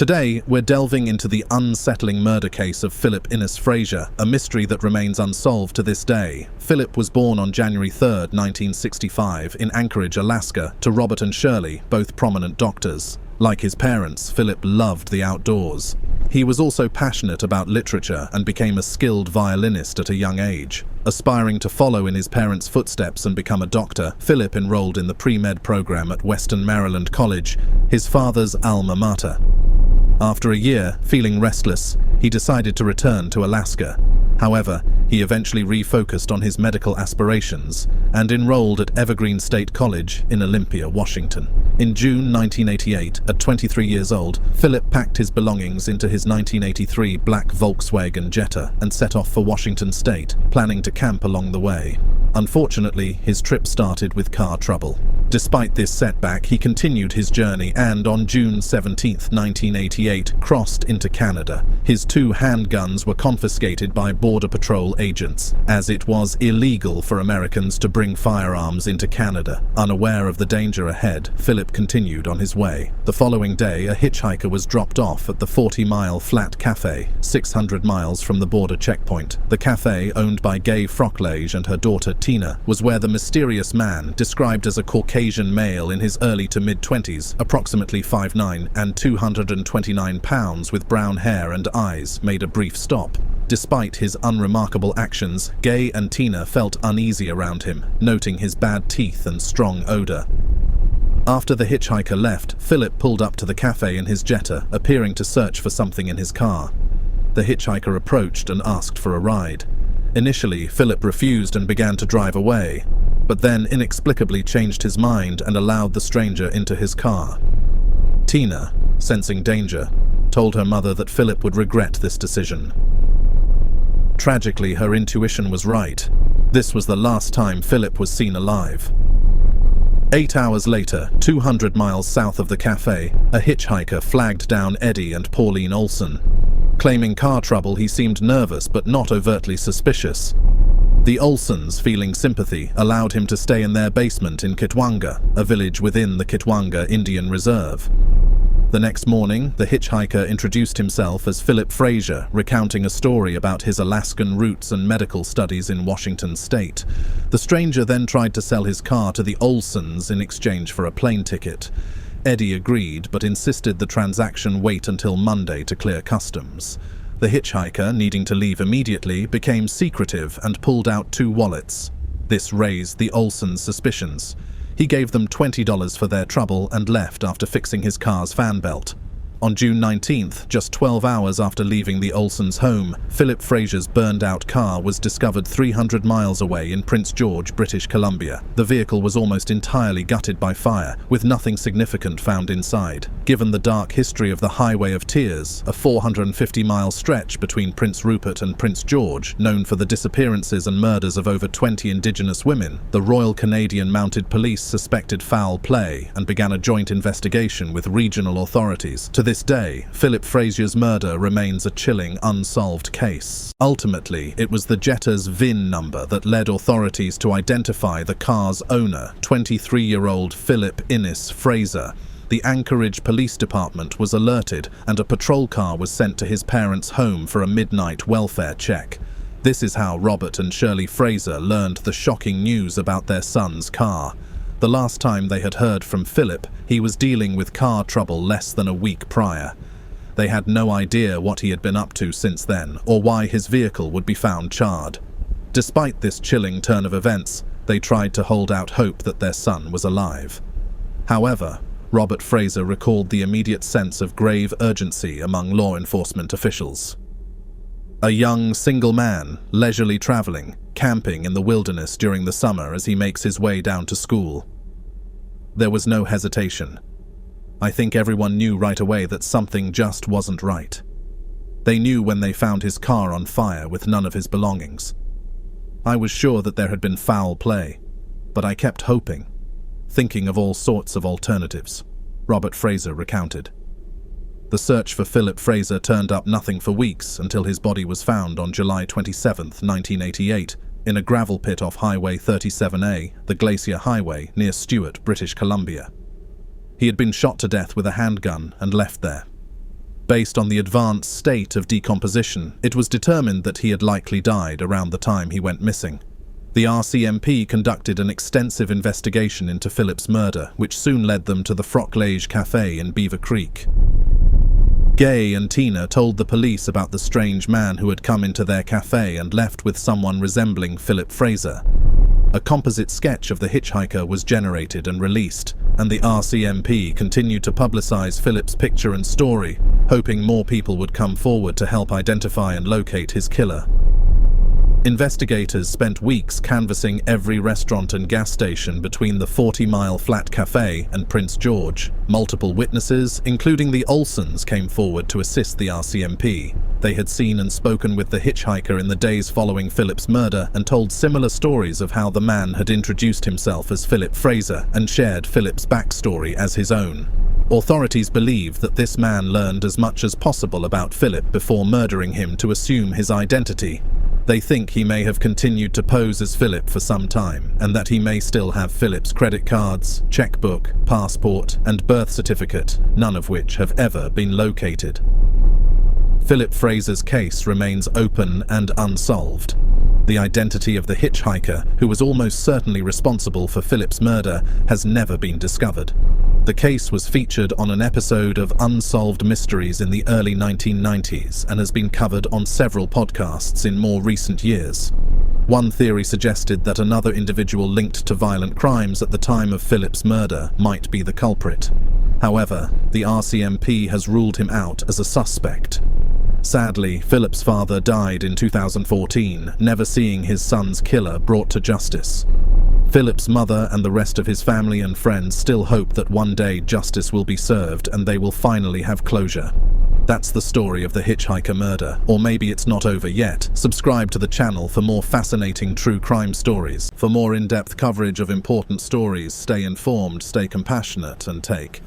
Today, we're delving into the unsettling murder case of Philip Innes Fraser, a mystery that remains unsolved to this day. Philip was born on January 3, 1965, in Anchorage, Alaska, to Robert and Shirley, both prominent doctors. Like his parents, Philip loved the outdoors. He was also passionate about literature and became a skilled violinist at a young age. Aspiring to follow in his parents' footsteps and become a doctor, Philip enrolled in the pre-med program at Western Maryland College, his father's alma mater. After a year, feeling restless, he decided to return to Alaska. However, he eventually refocused on his medical aspirations and enrolled at Evergreen State College in Olympia, Washington. In June 1988, at 23 years old, Philip packed his belongings into his 1983 black Volkswagen Jetta and set off for Washington State, planning to camp along the way. Unfortunately, his trip started with car trouble. Despite this setback, he continued his journey and, on June 17, 1988, crossed into Canada. His 2 handguns were confiscated by Border Patrol agents, as it was illegal for Americans to bring firearms into Canada. Unaware of the danger ahead, Philip continued on his way. The following day, a hitchhiker was dropped off at the 40-mile Flat Cafe, 600 miles from the border checkpoint. The cafe, owned by Gay Frocklage and her daughter Tina, was where the mysterious man, described as a Caucasian male in his early to mid-20s, approximately 5'9" and 229 pounds with brown hair and eyes, made a brief stop. Despite his unremarkable actions, Gay and Tina felt uneasy around him, noting his bad teeth and strong odor. After the hitchhiker left, Philip pulled up to the cafe in his Jetta, appearing to search for something in his car. The hitchhiker approached and asked for a ride. Initially, Philip refused and began to drive away, but then inexplicably changed his mind and allowed the stranger into his car. Tina, sensing danger, told her mother that Philip would regret this decision. Tragically, her intuition was right. This was the last time Philip was seen alive. 8 hours later, 200 miles south of the cafe, a hitchhiker flagged down Eddie and Pauline Olson. Claiming car trouble, he seemed nervous but not overtly suspicious. The Olsons, feeling sympathy, allowed him to stay in their basement in Kitwanga, a village within the Kitwanga Indian Reserve. The next morning, the hitchhiker introduced himself as Philip Fraser, recounting a story about his Alaskan roots and medical studies in Washington state. The stranger then tried to sell his car to the Olsons in exchange for a plane ticket. Eddie agreed, but insisted the transaction wait until Monday to clear customs. The hitchhiker, needing to leave immediately, became secretive and pulled out 2 wallets. This raised the Olsons' suspicions. He gave them $20 for their trouble and left after fixing his car's fan belt. On June 19th, just 12 hours after leaving the Olsons' home, Philip Fraser's burned-out car was discovered 300 miles away in Prince George, British Columbia. The vehicle was almost entirely gutted by fire, with nothing significant found inside. Given the dark history of the Highway of Tears, a 450-mile stretch between Prince Rupert and Prince George, known for the disappearances and murders of over 20 Indigenous women, the Royal Canadian Mounted Police suspected foul play and began a joint investigation with regional authorities. To this day, Philip Fraser's murder remains a chilling, unsolved case. Ultimately, it was the Jetta's VIN number that led authorities to identify the car's owner, 23-year-old Philip Innes Fraser. The Anchorage Police Department was alerted, and a patrol car was sent to his parents' home for a midnight welfare check. This is how Robert and Shirley Fraser learned the shocking news about their son's car. The last time they had heard from Philip, he was dealing with car trouble less than a week prior. They had no idea what he had been up to since then, or why his vehicle would be found charred. Despite this chilling turn of events, they tried to hold out hope that their son was alive. However, Robert Fraser recalled the immediate sense of grave urgency among law enforcement officials. A young, single man, leisurely traveling, camping in the wilderness during the summer as he makes his way down to school. There was no hesitation. I think everyone knew right away that something just wasn't right. They knew when they found his car on fire with none of his belongings. I was sure that there had been foul play, but I kept hoping, thinking of all sorts of alternatives, Robert Fraser recounted. The search for Philip Fraser turned up nothing for weeks until his body was found on July 27, 1988, in a gravel pit off Highway 37A, the Glacier Highway, near Stewart, British Columbia. He had been shot to death with a handgun and left there. Based on the advanced state of decomposition, it was determined that he had likely died around the time he went missing. The RCMP conducted an extensive investigation into Philip's murder, which soon led them to the Frocklage Cafe in Beaver Creek. Gay and Tina told the police about the strange man who had come into their cafe and left with someone resembling Philip Fraser. A composite sketch of the hitchhiker was generated and released, and the RCMP continued to publicize Philip's picture and story, hoping more people would come forward to help identify and locate his killer. Investigators spent weeks canvassing every restaurant and gas station between the 40-mile Flat Cafe and Prince George. Multiple witnesses, including the Olsons, came forward to assist the RCMP. They had seen and spoken with the hitchhiker in the days following Philip's murder and told similar stories of how the man had introduced himself as Philip Fraser and shared Philip's backstory as his own. Authorities believe that this man learned as much as possible about Philip before murdering him to assume his identity. They think he may have continued to pose as Philip for some time, and that he may still have Philip's credit cards, checkbook, passport, and birth certificate, none of which have ever been located. Philip Fraser's case remains open and unsolved. The identity of the hitchhiker, who was almost certainly responsible for Philip's murder, has never been discovered. The case was featured on an episode of Unsolved Mysteries in the early 1990s and has been covered on several podcasts in more recent years. One theory suggested that another individual linked to violent crimes at the time of Philip's murder might be the culprit. However, the RCMP has ruled him out as a suspect. Sadly, Philip's father died in 2014, never seeing his son's killer brought to justice. Philip's mother and the rest of his family and friends still hope that one day justice will be served and they will finally have closure. That's the story of the hitchhiker murder, or maybe it's not over yet. Subscribe to the channel for more fascinating true crime stories. For more in-depth coverage of important stories, stay informed, stay compassionate, and take